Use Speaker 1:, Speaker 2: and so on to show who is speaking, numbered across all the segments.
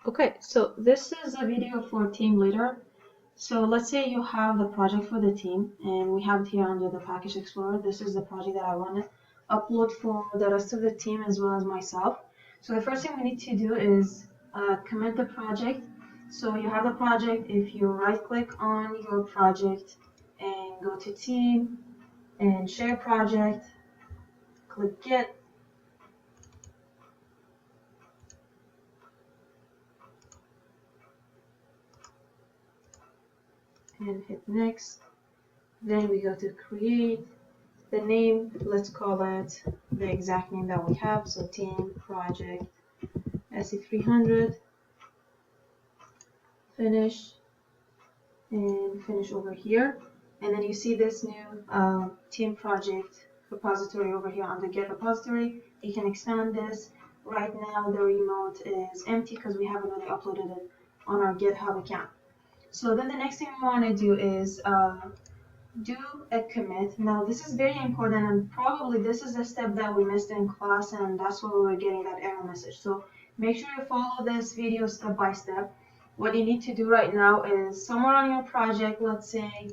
Speaker 1: Okay, so this is a video for Team Leader. So let's say you have the project for the team, and we have it here under the Package Explorer. This is the project that I want to upload for the rest of the team as well as myself. So the first thing we need to do is commit the project. So you have the project. If you right-click on your project and go to Team and Share Project, click Get. And hit Next. Then we go to Create. The name, let's call it the exact name that we have, so Team Project SE300. Finish, and finish over here. And then you see this new Team Project repository over here on the Get repository. You can expand this. Right now the remote is empty because we haven't really uploaded it on our GitHub account. So then the next thing we want to do is do a commit. Now this is very important, and probably this is a step that we missed in class, and that's why we were getting that error message. So make sure you follow this video step by step. What you need to do right now is somewhere on your project, let's say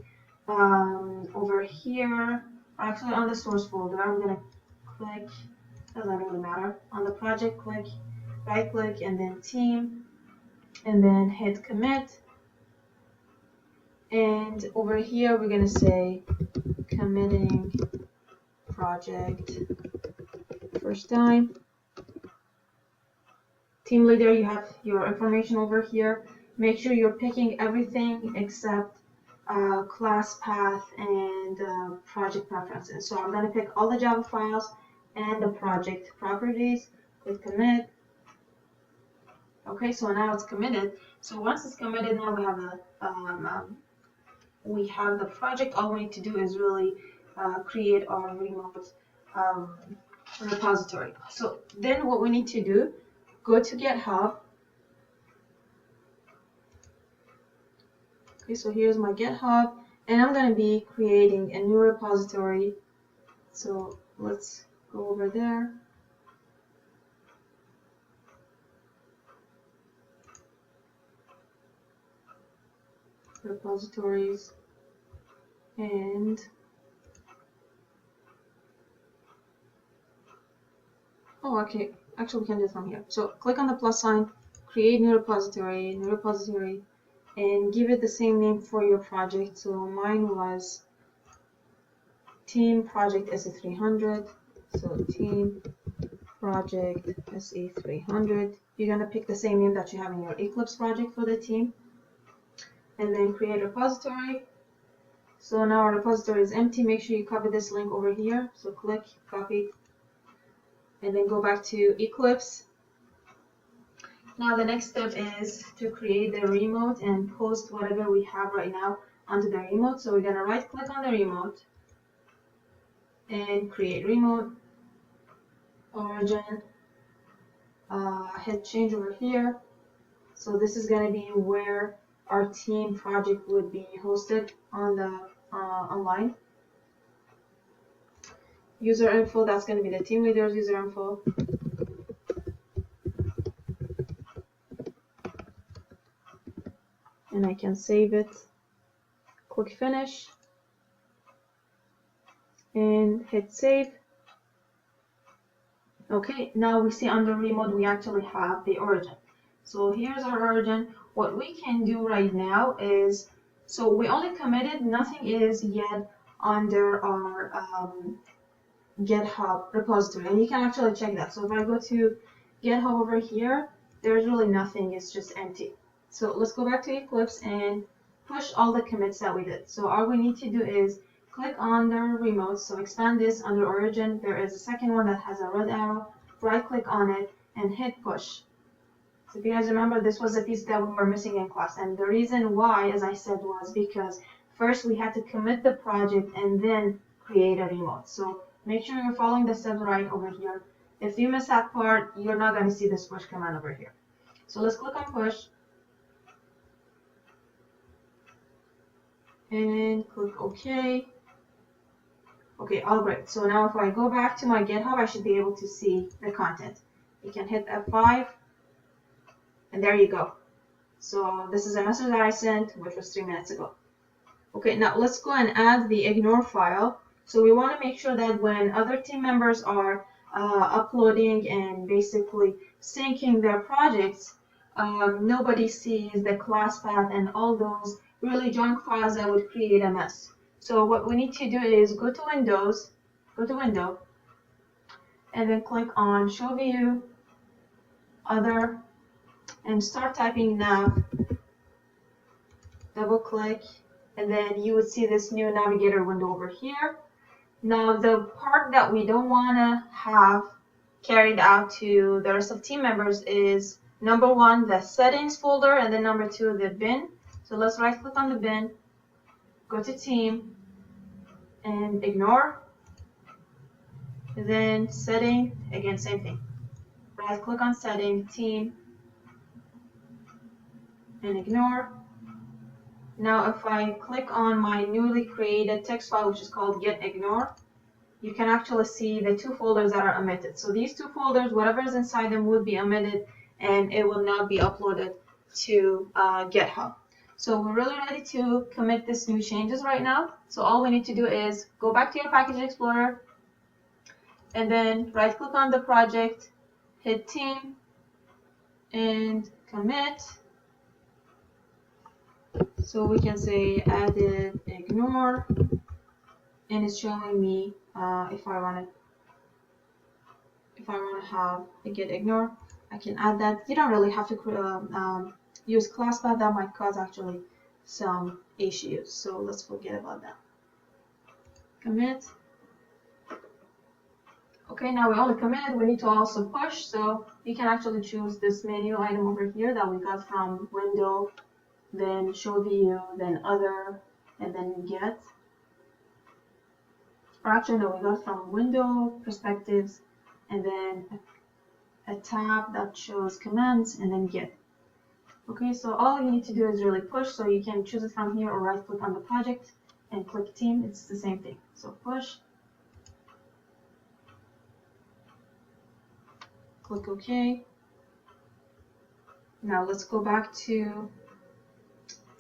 Speaker 1: over here, actually on the source folder, I'm gonna click, doesn't really matter, on the project, click, right click, and then team, and then hit commit. And over here, we're going to say committing project first time. Team leader, you have your information over here. Make sure you're picking everything except class path and project preferences. So I'm going to pick all the Java files and the project properties. Click commit. Okay, so now it's committed. So once it's committed, now we have the project. All we need to do is really create our remote repository. So then what we need to do, go to GitHub. Okay, so here's my GitHub, and I'm going to be creating a new repository. So let's go over there. Repositories, and okay, actually we can do it from here. So click on the plus sign, create new repository, and give it the same name for your project. So mine was Team Project SE300. So Team Project SE300. You're gonna pick the same name that you have in your Eclipse project for the team, and then create a repository. So now our repository is empty. Make sure you copy this link over here. So click, copy, and then go back to Eclipse. Now the next step is to create the remote and post whatever we have right now onto the remote. So we're going to right click on the remote and create remote, origin, hit change over here. So this is going to be where our team project would be hosted on the online. User info, that's going to be the team leader's user info. And I can save it, click finish, and hit save. Okay, now we see under remote we actually have the origin. So here's our origin. What we can do right now is, so we only committed, nothing is yet under our GitHub repository, and you can actually check that. So if I go to GitHub over here, there's really nothing, it's just empty. So let's go back to Eclipse and push all the commits that we did. So all we need to do is click on the remote, so expand this under origin. There is a second one that has a red arrow. Right click on it and hit push. So if you guys remember, this was a piece that we were missing in class, and the reason why, as I said, was because first we had to commit the project and then create a remote. So make sure you're following the steps right over here. If you miss that part, you're not going to see this push command over here. So let's click on push and click OK. Okay, all great. So now if I go back to my GitHub, I should be able to see the content. You can hit F5 And there you go. So this is a message that I sent, which was 3 minutes ago. Okay, now let's go and add the ignore file. So we want to make sure that when other team members are uploading and basically syncing their projects, nobody sees the class path and all those really junk files that would create a mess. So what we need to do is go to Windows, go to Window, and then click on Show View, Other, and start typing nav. Double click, and then you would see this new navigator window over here. Now the part that we don't want to have carried out to the rest of team members is number 1, the settings folder, and then number 2, the bin. So let's right click on the bin, go to team, and ignore. And then setting, again same thing. Right click on setting, team, and ignore. Now if I click on my newly created text file, which is called get ignore, you can actually see the 2 folders that are omitted. So these 2 folders, whatever is inside them would be omitted, and it will not be uploaded to GitHub. So we're really ready to commit these new changes right now. So all we need to do is go back to your package explorer, and then right click on the project, hit team, and commit. So we can say added ignore, and it's showing me if I want to have a get ignore, I can add that. You don't really have to use class path. That might cause actually some issues. So let's forget about that. Commit. Okay, now we only committed. We need to also push. So you can actually choose this menu item over here that we got from Window, then Show View, then Other, and then Get. Or actually, no, we got from Window, Perspectives, and then a tab that shows Commands, and then Get. Okay, so all you need to do is really push. So you can choose it from here or right click on the project and click Team. It's the same thing. So push. Click OK. Now let's go back to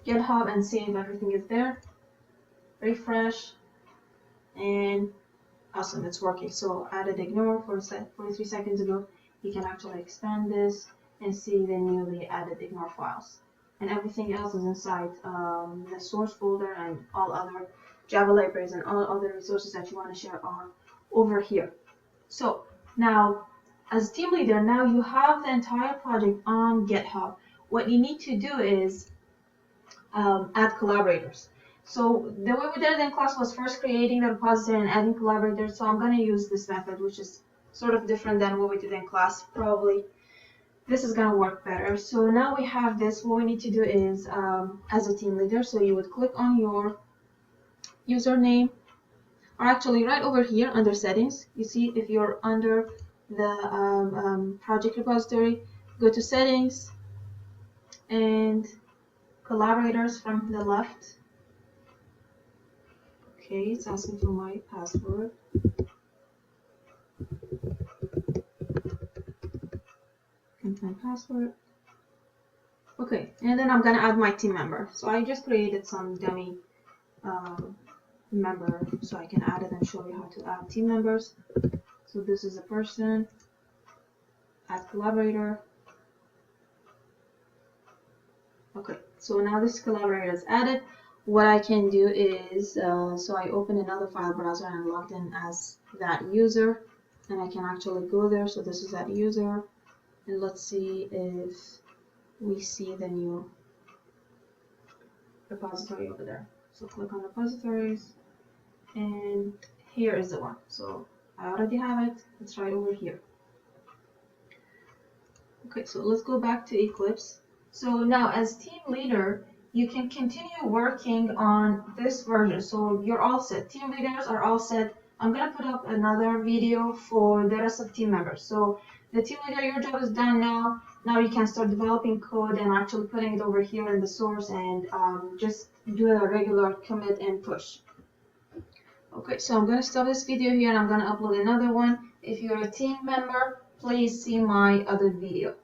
Speaker 1: GitHub and see if everything is there. Refresh, and awesome, it's working. So added ignore for 43 seconds ago. You can actually expand this and see the newly added ignore files. And everything else is inside the source folder, and all other Java libraries and all other resources that you want to share are over here. So now, as team leader, now you have the entire project on GitHub. What you need to do is add collaborators. So the way we did it in class was first creating the repository and adding collaborators. So I'm going to use this method, which is sort of different than what we did in class. Probably this is going to work better. So now we have this. What we need to do is, as a team leader, so you would click on your username, or actually right over here under settings. You see, if you're under the project repository, go to settings and collaborators from the left. Okay, it's asking for my password. Confirm password. Okay, and then I'm gonna add my team member. So I just created some dummy member so I can add it and show you how to add team members. So this is a person, add collaborator. Okay, so now this collaborator is added. What I can do is, so I open another file browser and I'm logged in as that user, and I can actually go there. So this is that user, and let's see if we see the new repository over there. So click on repositories, and here is the one. So I already have it. It's right over here. Okay, so let's go back to Eclipse. So now as team leader, you can continue working on this version. So you're all set. Team leaders are all set. I'm going to put up another video for the rest of team members. So the team leader, your job is done now. Now you can start developing code and actually putting it over here in the source and just do a regular commit and push. Okay, so I'm going to stop this video here and I'm going to upload another one. If you're a team member, please see my other video.